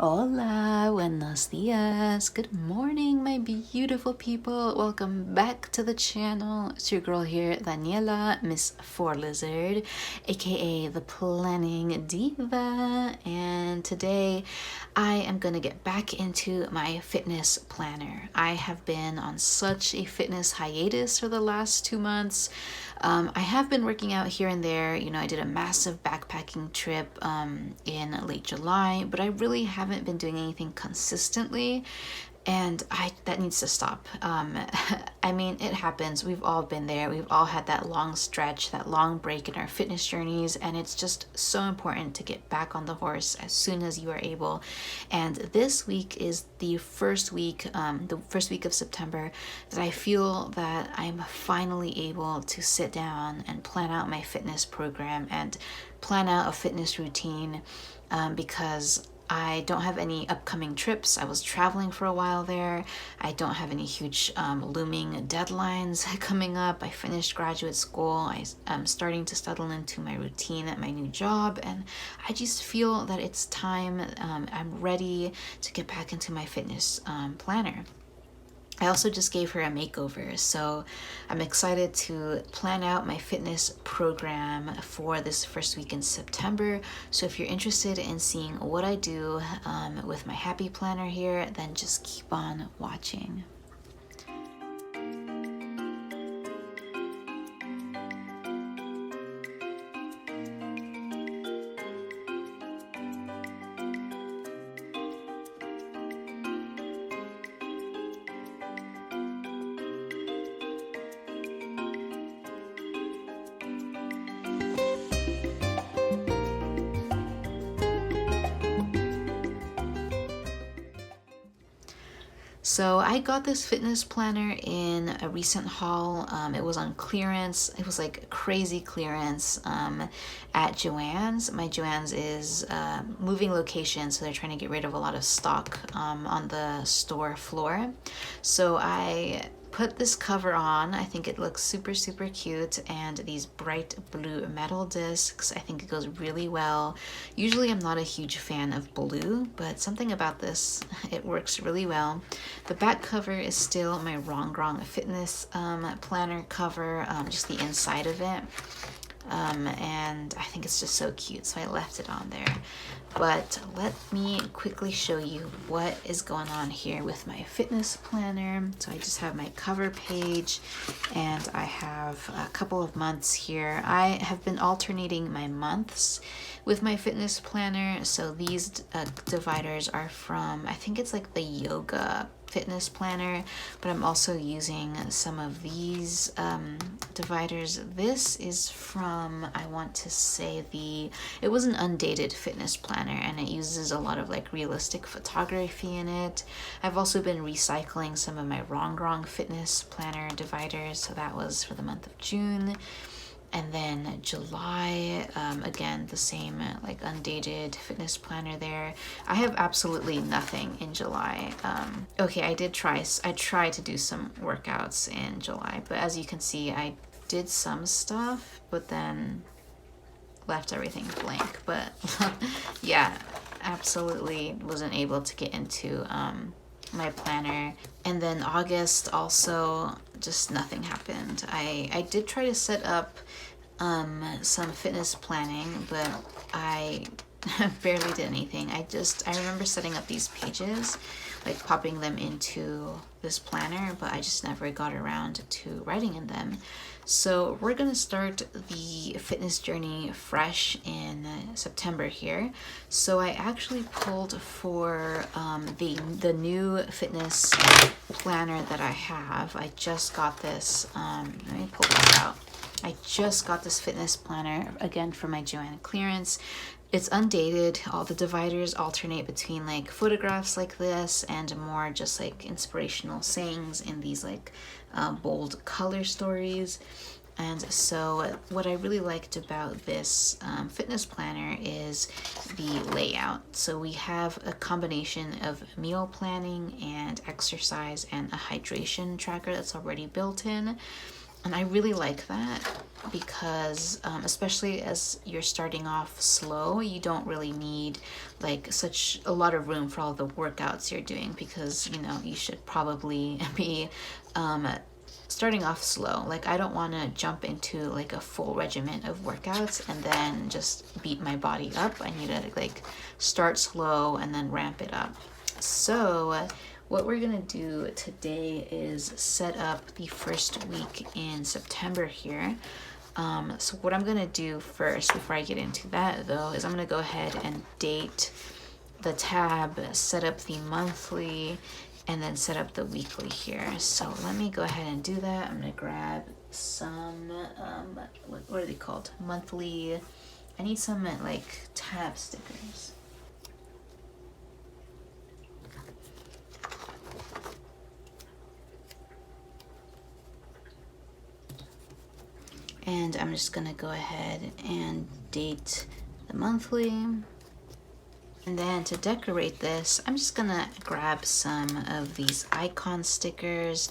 Hola, buenos dias, good morning, my beautiful people. Welcome back to the channel. It's your girl here, Daniela, Miss Four Lizard, aka the Planning Diva. And today I am gonna get back into my fitness planner. I have been on such a fitness hiatus for the last 2 months. I have been working out here and there. You know, I did a massive backpacking trip in late July, but I really haven't been doing anything consistently, and that needs to stop. I mean, it happens. We've all been there. We've all had that long stretch, that long break in our fitness journeys, and it's just so important to get back on the horse as soon as you are able. And this week is the first week of September that I feel that I'm finally able to sit down and plan out my fitness program and plan out a fitness routine, because I don't have any upcoming trips. I was traveling for a while there. I don't have any huge looming deadlines coming up. I finished graduate school. I'm starting to settle into my routine at my new job, and I just feel that it's time. I'm ready to get back into my fitness planner. I also just gave her a makeover, so I'm excited to plan out my fitness program for this first week in September. So if you're interested in seeing what I do with my happy planner here, then just keep on watching. So I got this fitness planner in a recent haul. It was on clearance. It was like crazy clearance at Joann's. My Joann's is moving location, so they're trying to get rid of a lot of stock on the store floor. So I put this cover on. I think it looks super cute, and these bright blue metal discs. I think it goes really well. Usually I'm not a huge fan of blue, but something about this, it works really well. The back cover is still my Wrong Fitness planner cover, just the inside of it. And I think it's just so cute, so I left it on there. But let me quickly show you what is going on here with my fitness planner. So I just have my cover page, and I have a couple of months here. I have been alternating my months with my fitness planner. So these dividers are from, I think it's like the yoga fitness planner, but I'm also using some of these dividers. This is from, I want to say it was an undated fitness planner, and it uses a lot of like realistic photography in it. I've also been recycling some of my wrong fitness planner dividers, so that was for the month of June. And then July, again, the same like undated fitness planner there. I have absolutely nothing in July. Okay, I tried to do some workouts in July, but as you can see, I did some stuff, but then left everything blank. But yeah, absolutely wasn't able to get into my planner. And then August also, just nothing happened. I did try to set up some fitness planning, but I barely did anything. I remember setting up these pages, like popping them into this planner, but I just never got around to writing in them. So we're gonna start the fitness journey fresh in September here. So I actually pulled for the new fitness planner that I have. I just got this. Let me pull that out. I just got this fitness planner again from my Joann clearance. It's undated. All the dividers alternate between like photographs like this and more just like inspirational sayings in these like bold color stories. And so what I really liked about this fitness planner is the layout. So we have a combination of meal planning and exercise and a hydration tracker that's already built in. And I really like that because especially as you're starting off slow, you don't really need like such a lot of room for all the workouts you're doing, because you know you should probably be starting off slow. Like I don't want to jump into like a full regimen of workouts and then just beat my body up. I need to like start slow and then ramp it up. So what we're gonna do today is set up the first week in September here. So what I'm gonna do first, before I get into that though, is I'm gonna go ahead and date the tab, set up the monthly, and then set up the weekly here. So let me go ahead and do that. I'm gonna grab some, what are they called? Monthly, I need some like tab stickers. And I'm just gonna go ahead and date the monthly. And then to decorate this, I'm just gonna grab some of these icon stickers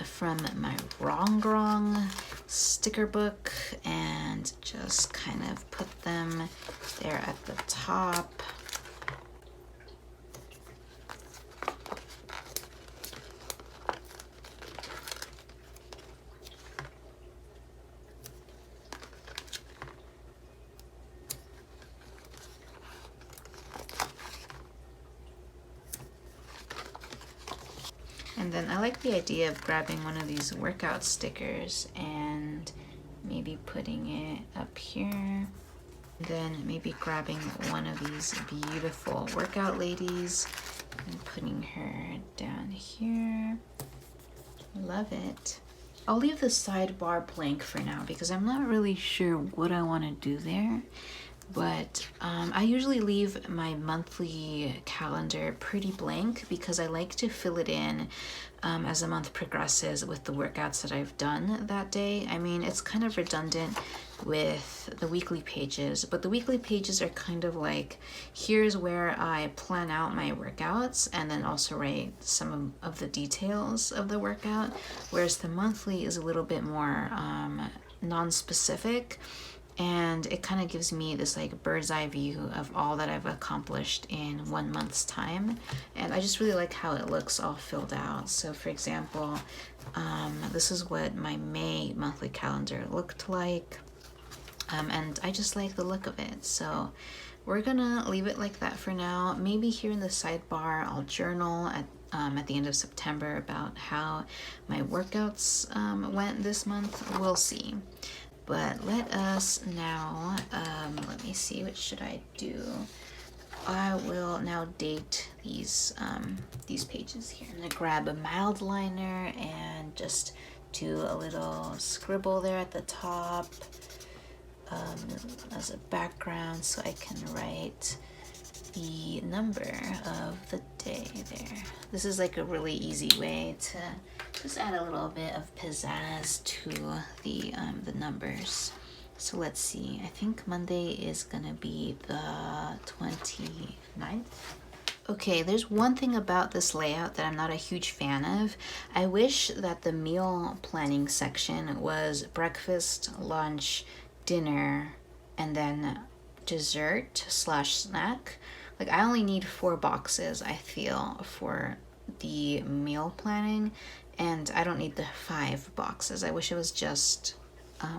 from my Wrong sticker book and just kind of put them there at the top. And then I like the idea of grabbing one of these workout stickers and maybe putting it up here. And then maybe grabbing one of these beautiful workout ladies and putting her down here. Love it. I'll leave the sidebar blank for now because I'm not really sure what I want to do there. But I usually leave my monthly calendar pretty blank because I like to fill it in as the month progresses with the workouts that I've done that day. I mean, it's kind of redundant with the weekly pages, but the weekly pages are kind of like, here's where I plan out my workouts and then also write some of the details of the workout, whereas the monthly is a little bit more non-specific. And it kind of gives me this like bird's eye view of all that I've accomplished in 1 month's time. And I just really like how it looks all filled out. So for example, this is what my May monthly calendar looked like. And I just like the look of it. So we're gonna leave it like that for now. Maybe here in the sidebar, I'll journal at the end of September about how my workouts went this month. We'll see. But let us now, let me see, what should I do? I will now date these pages here. I'm gonna grab a mild liner and just do a little scribble there at the top as a background so I can write the number of the day there. This is like a really easy way to just add a little bit of pizzazz to the numbers. So let's see, I think Monday is gonna be the 29th. Okay, there's one thing about this layout that I'm not a huge fan of. I wish that the meal planning section was breakfast, lunch, dinner, and then dessert / snack. Like I only need 4 boxes, I feel, for the meal planning, and I don't need the 5 boxes. I wish it was just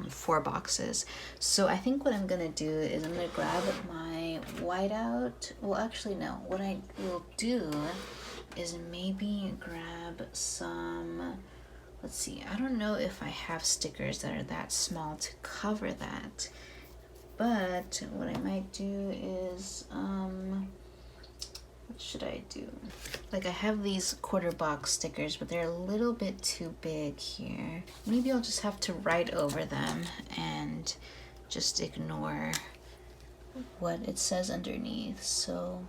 4 boxes. So I think what I'm gonna do is I'm gonna grab my whiteout. Well, actually no, what I will do is maybe grab some, let's see, I don't know if I have stickers that are that small to cover that. But what I might do is, what should I do? Like I have these quarter box stickers, but they're a little bit too big here. Maybe I'll just have to write over them and just ignore what it says underneath. So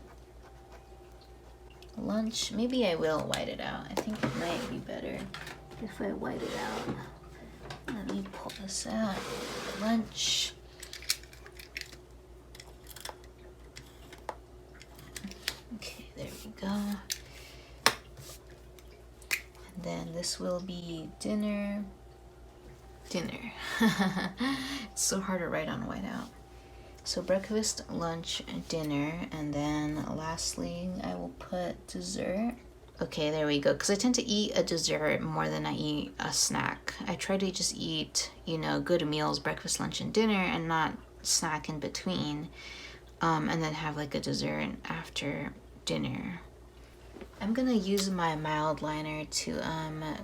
lunch, maybe I will white it out. I think it might be better if I white it out. Let me pull this out. Lunch. Okay, there we go. And then this will be dinner. dinner. It's so hard to write on whiteout. So breakfast, lunch, dinner, and then lastly I will put dessert. Okay, there we go. Because I tend to eat a dessert more than I eat a snack. I try to just eat, you know, good meals, breakfast, lunch, and dinner, and not snack in between. And then have like a dessert after dinner. I'm gonna use my mild liner to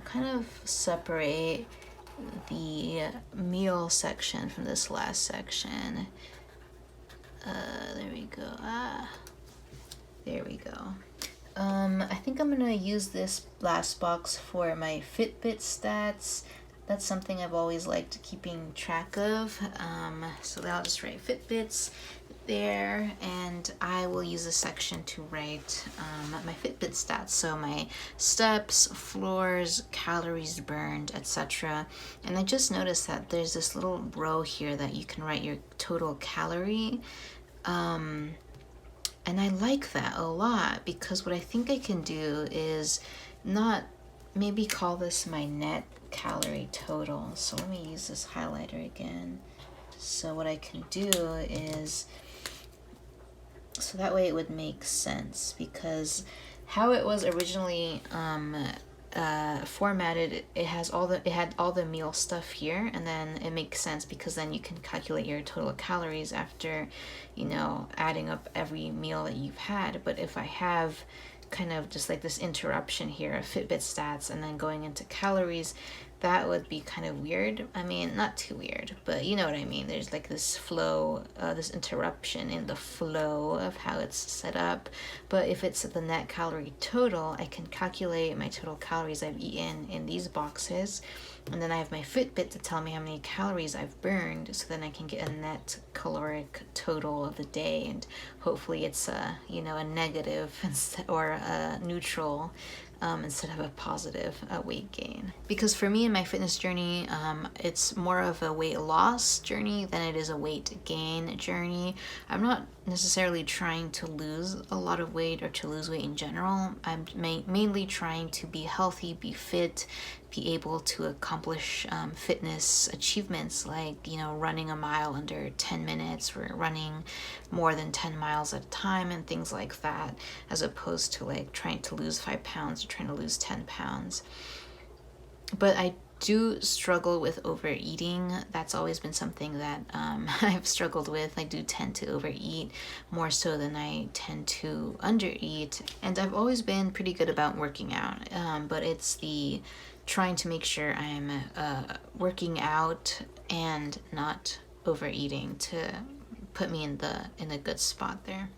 kind of separate the meal section from this last section. There we go. There we go. I think I'm gonna use this last box for my Fitbit stats. That's something I've always liked keeping track of. So I'll just write Fitbits there, and I will use a section to write my Fitbit stats. So my steps, floors, calories burned, etc. And I just noticed that there's this little row here that you can write your total calorie. And I like that a lot, because what I think I can do is not maybe call this my net calorie total. So let me use this highlighter again. So what I can do is, so that way it would make sense, because how it was originally formatted, it had all the meal stuff here, and then it makes sense because then you can calculate your total calories after, you know, adding up every meal that you've had. But if I have kind of just like this interruption here of Fitbit stats and then going into calories, that would be kind of weird. I mean, not too weird, but you know what I mean. There's like this flow, this interruption in the flow of how it's set up. But if it's the net calorie total, I can calculate my total calories I've eaten in these boxes. And then I have my Fitbit to tell me how many calories I've burned, so then I can get a net caloric total of the day, and hopefully it's a, you know, a negative or a neutral instead of a positive weight gain. Because for me in my fitness journey, it's more of a weight loss journey than it is a weight gain journey. I'm not necessarily trying to lose a lot of weight or to lose weight in general. I'm mainly trying to be healthy, be fit, be able to accomplish fitness achievements like, you know, running a mile under 10 minutes or running more than 10 miles at a time and things like that, as opposed to like trying to lose 5 pounds or trying to lose 10 pounds. But I do struggle with overeating. That's always been something that I've struggled with. I do tend to overeat more so than I tend to undereat. And I've always been pretty good about working out, but it's the trying to make sure I'm working out and not overeating to put me in a good spot there.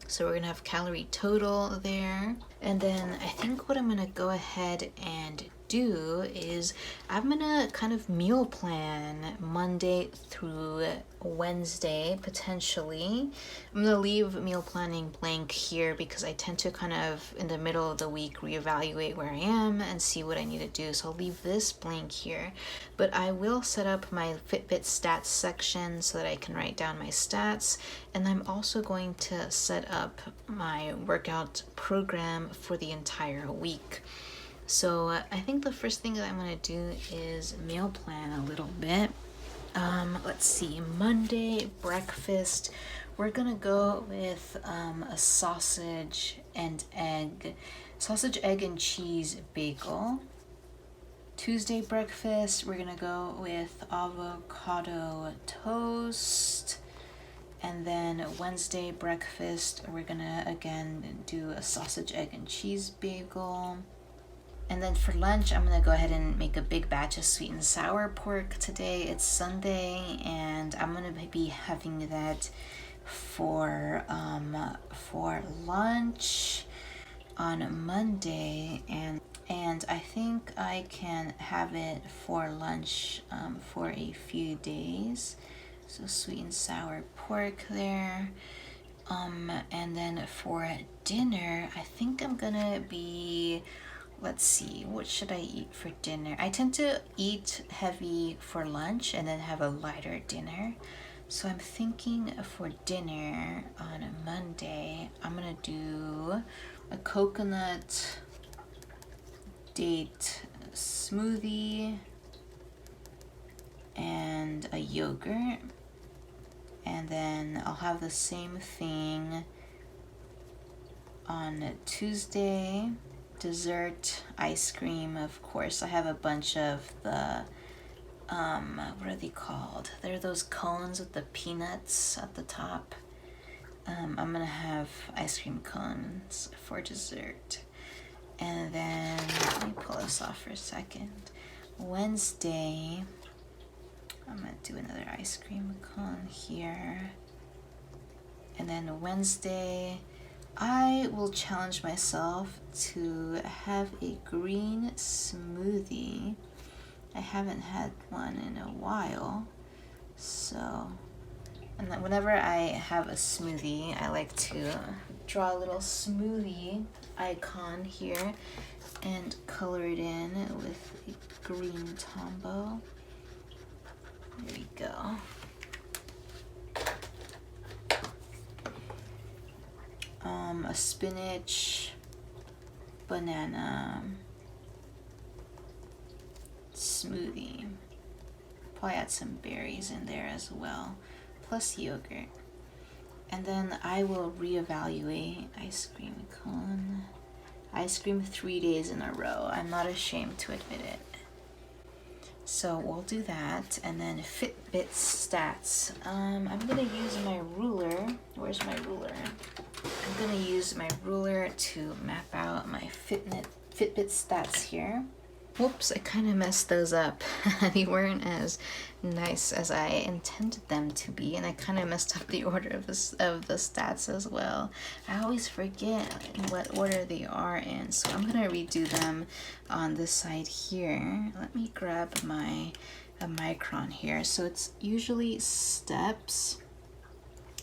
So we're gonna have calorie total there. And then I think what I'm gonna go ahead and do is I'm gonna kind of meal plan Monday through Wednesday potentially. I'm gonna leave meal planning blank here because I tend to kind of in the middle of the week reevaluate where I am and see what I need to do. So I'll leave this blank here, but I will set up my Fitbit stats section so that I can write down my stats. And I'm also going to set up my workout program for the entire week. So I think the first thing that I'm going to do is meal plan a little bit. Let's see, Monday breakfast, we're going to go with a sausage, egg and cheese bagel. Tuesday breakfast, we're going to go with avocado toast. And then Wednesday breakfast, we're going to again do a sausage, egg, and cheese bagel. And then for lunch, I'm gonna go ahead and make a big batch of sweet and sour pork today. It's Sunday, and I'm gonna be having that for lunch on Monday, and I think I can have it for lunch for a few days. So sweet and sour pork there. And then for dinner, I think I'm gonna be, let's see, what should I eat for dinner? I tend to eat heavy for lunch and then have a lighter dinner. So I'm thinking for dinner on a Monday, I'm gonna do a coconut date smoothie and a yogurt. And then I'll have the same thing on Tuesday. Dessert, ice cream, of course. I have a bunch of the, what are they called? They're those cones with the peanuts at the top. I'm gonna have ice cream cones for dessert. And then, let me pull this off for a second. Wednesday, I'm gonna do another ice cream cone here. And then Wednesday, I will challenge myself to have a green smoothie. I haven't had one in a while. So, and then whenever I have a smoothie, I like to draw a little smoothie icon here and color it in with a green Tombow. There we go. A spinach, banana smoothie. Probably add some berries in there as well, plus yogurt. And then I will reevaluate ice cream cone. Ice cream 3 days in a row. I'm not ashamed to admit it. So we'll do that. And then Fitbit stats. I'm gonna use my ruler. Where's my ruler? I'm gonna use my ruler to map out my Fitbit stats here. Whoops, I kind of messed those up. They weren't as nice as I intended them to be, and I kind of messed up the order of the stats as well. I always forget what order they are in, so I'm gonna redo them on this side here. Let me grab a micron here. So it's usually steps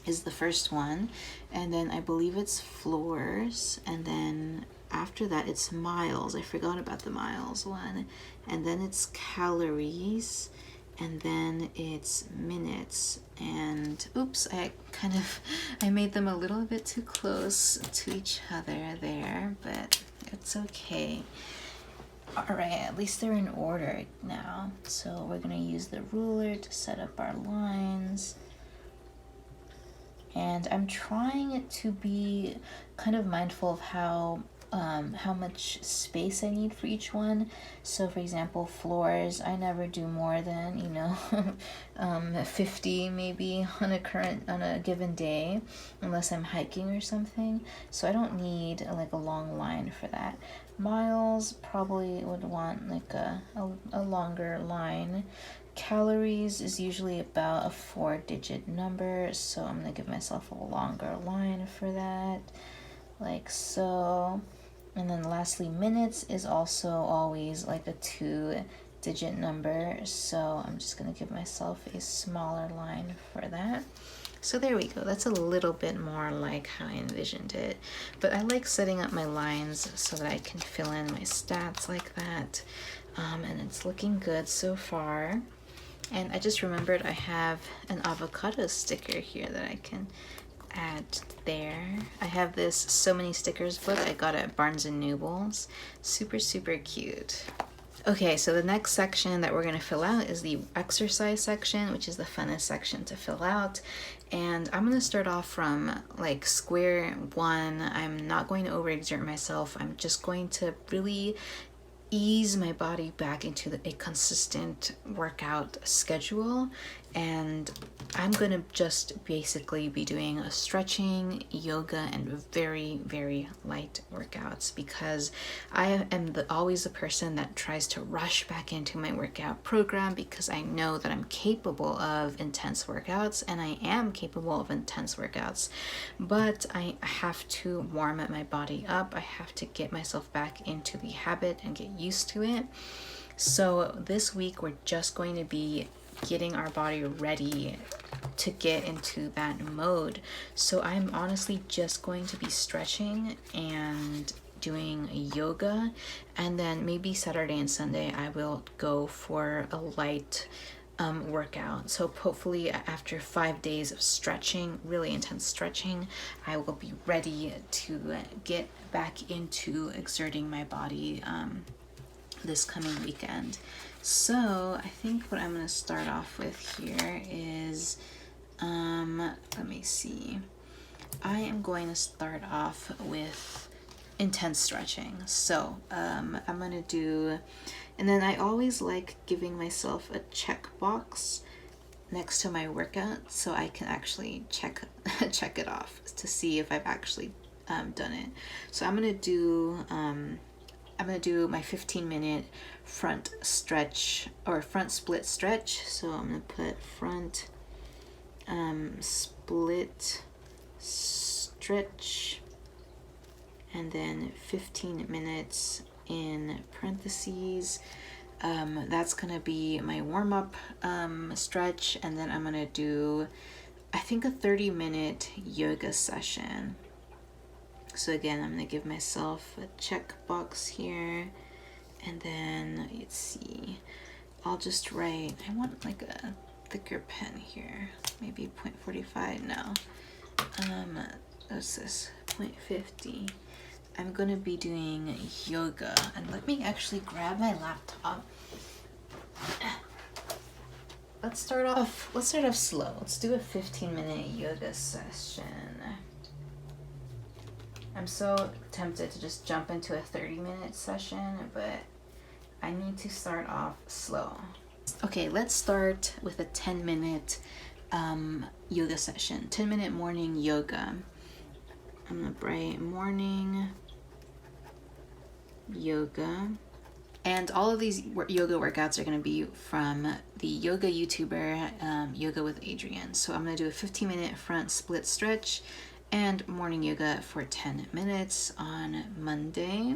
is the first one, and then I believe it's floors, and then after that it's miles. I forgot about the miles one. And then it's calories, and then it's minutes. And oops, I made them a little bit too close to each other there, but it's okay. All right, at least they're in order now. So we're gonna use the ruler to set up our lines. And I'm trying to be kind of mindful of how much space I need for each one. So for example, floors, I never do more than 50 maybe on a given day, unless I'm hiking or something. So I don't need like a long line for that. Miles, probably would want like a longer line. Calories is usually about a 4-digit number, so I'm gonna give myself a longer line for that, like so. And then lastly, minutes is also always like a 2-digit number, so I'm just gonna give myself a smaller line for that. So there we go. That's a little bit more like how I envisioned it. But I like setting up my lines so that I can fill in my stats like that. And it's looking good so far. And I just remembered I have an avocado sticker here that I can add there. I have this So Many Stickers book I got at Barnes & Nobles. Super, super cute. Okay, so the next section that we're going to fill out is the exercise section, which is the funnest section to fill out. And I'm going to start off from like square one. I'm not going to overexert myself. I'm just going to really ease my body back into a consistent workout schedule, and I'm gonna just basically be doing a stretching, yoga, and very, very light workouts, because I am always the person that tries to rush back into my workout program, because I know that I'm capable of intense workouts, and I am capable of intense workouts, but I have to warm my body up. I have to get myself back into the habit and get used to it. So this week we're just going to be getting our body ready to get into that mode. So I'm honestly just going to be stretching and doing yoga, and then maybe Saturday and Sunday I will go for a light workout. So hopefully after 5 days of stretching, really intense stretching, I will be ready to get back into exerting my body this coming weekend. So I think what I'm going to start off with here is, let me see. I am going to start off with intense stretching. So I'm going to do, and then I always like giving myself a check box next to my workout so I can actually check it off to see if I've actually done it. So I'm gonna do my 15-minute front stretch or front split stretch. So I'm gonna put front split stretch and then 15 minutes in parentheses. That's gonna be my warm-up stretch, and then I'm gonna do, I think, a 30-minute yoga session. So again, I'm gonna give myself a check box here, and then let's see, I'll just write, I want like a thicker pen here, maybe 0.45. No, what's this, 0.50. I'm gonna be doing yoga, and let me actually grab my laptop. Let's start off slow. Let's do a 15-minute yoga session. I'm so tempted to just jump into a 30-minute session, but I need to start off slow. Okay, let's start with a 10-minute yoga session. 10-minute morning yoga. I'm gonna write morning yoga. And all of these yoga workouts are going to be from the yoga YouTuber Yoga with Adrienne. So I'm going to do a 15-minute front split stretch and morning yoga for 10 minutes on Monday.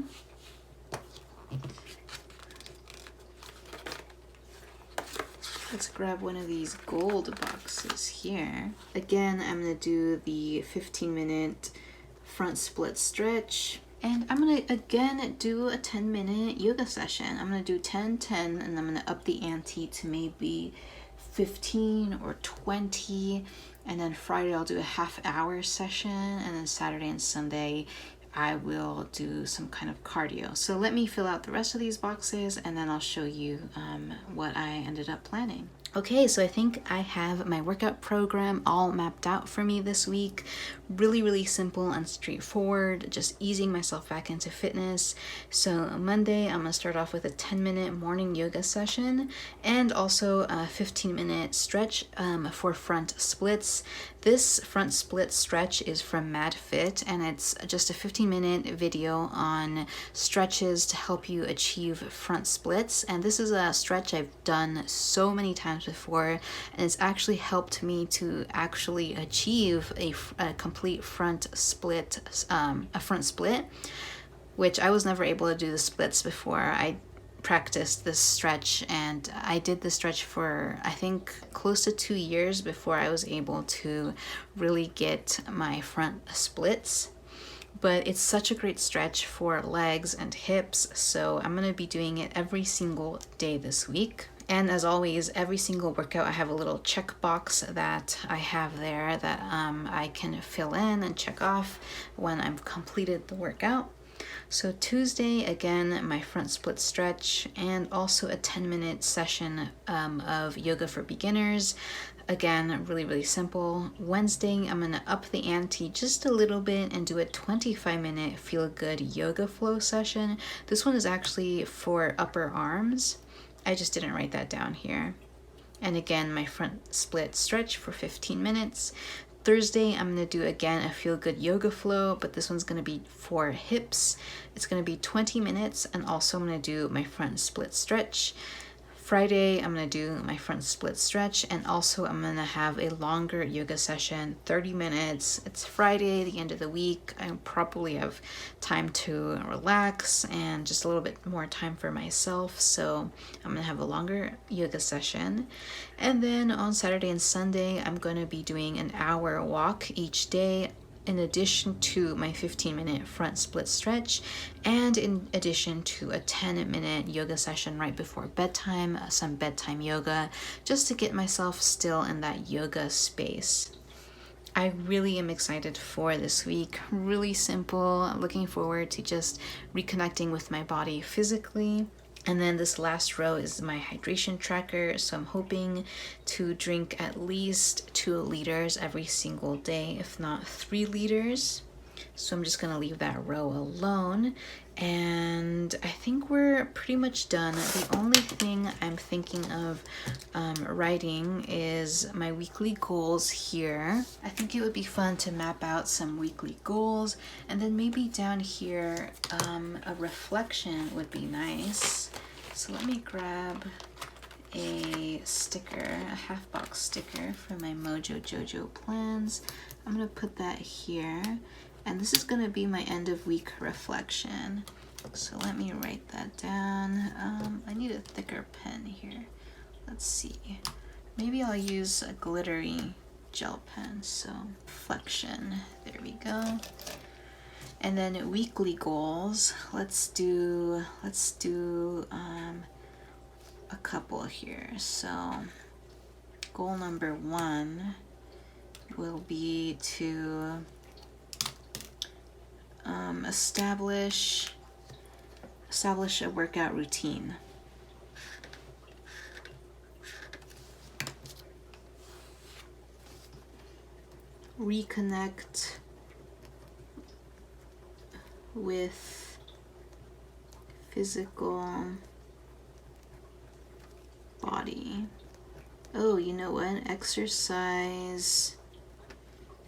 Let's grab one of these gold boxes here. Again, I'm going to do the 15-minute front split stretch. And I'm going to, again, do a 10-minute yoga session. I'm going to do 10, 10, and I'm going to up the ante to maybe 15 or 20. And then Friday, I'll do a half-hour session. And then Saturday and Sunday, I will do some kind of cardio. So let me fill out the rest of these boxes, and then I'll show you what I ended up planning. Okay, so I think I have my workout program all mapped out for me this week. Really, really simple and straightforward, just easing myself back into fitness. So Monday, I'm gonna start off with a 10-minute morning yoga session and also a 15-minute stretch for front splits. This front split stretch is from MadFit, and it's just a 15-minute video on stretches to help you achieve front splits. And this is a stretch I've done so many times before, and it's actually helped me to actually achieve a complete front split, which I was never able to do the splits before I practiced this stretch, and I did this stretch for I think close to 2 years before I was able to really get my front splits. But it's such a great stretch for legs and hips, so I'm going to be doing it every single day this week. And as always, every single workout I have a little checkbox that I have there that I can fill in and check off when I've completed the workout. So Tuesday, again, my front split stretch and also a 10-minute session of yoga for beginners. Again, really, really simple. Wednesday, I'm gonna up the ante just a little bit and do a 25-minute feel-good yoga flow session. This one is actually for upper arms. I just didn't write that down here. And again, my front split stretch for 15 minutes. Thursday, I'm going to do again a feel-good yoga flow, but this one's going to be for hips. It's going to be 20 minutes, and also I'm going to do my front split stretch. Friday, I'm going to do my front split stretch, and also I'm going to have a longer yoga session, 30 minutes. It's Friday, the end of the week. I probably have time to relax and just a little bit more time for myself, so I'm going to have a longer yoga session. And then on Saturday and Sunday, I'm going to be doing an hour walk each day, in addition to my 15-minute front split stretch, and in addition to a 10-minute yoga session right before bedtime, some bedtime yoga, just to get myself still in that yoga space. I really am excited for this week. Really simple, looking forward to just reconnecting with my body physically. And then this last row is my hydration tracker. So I'm hoping to drink at least 2 liters every single day, if not 3 liters. So I'm just gonna leave that row alone. And I think we're pretty much done. The only thing I'm thinking of writing is my weekly goals here. I think it would be fun to map out some weekly goals, and then maybe down here a reflection would be nice. So let me grab a sticker, a half box sticker from my Mojo Jojo plans. I'm gonna put that here. And this is going to be my end of week reflection. So let me write that down. I need a thicker pen here. Let's see. Maybe I'll use a glittery gel pen. So reflection. There we go. And then weekly goals. Let's do a couple here. So goal number 1 will be to establish a workout routine. Reconnect with physical body. Oh, you know what? Exercise,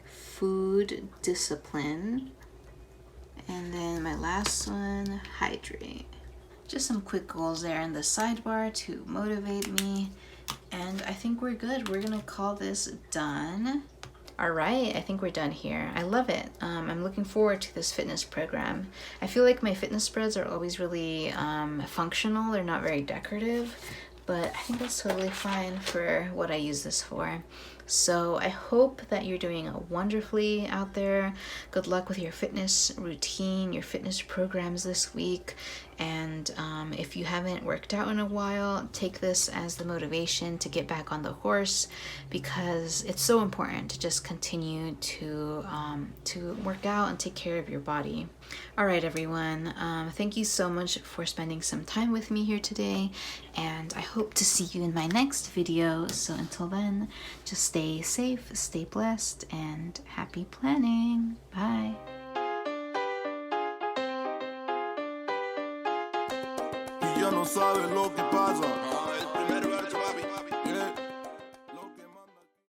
food discipline. And then my last one, hydrate. Just some quick goals there in the sidebar to motivate me. And I think we're good. We're gonna call this done. All right, I think we're done here. I love it. I'm looking forward to this fitness program. I feel like my fitness spreads are always really functional. They're not very decorative, but I think that's totally fine for what I use this for. So I hope that you're doing wonderfully out there. Good luck with your fitness routine, your fitness programs this week. And if you haven't worked out in a while, take this as the motivation to get back on the horse, because it's so important to just continue to work out and take care of your body. All right, everyone. Thank you so much for spending some time with me here today, and I hope to see you in my next video. So until then, just stay safe, stay blessed, and happy planning. Bye. Ya no sabes lo que pasa.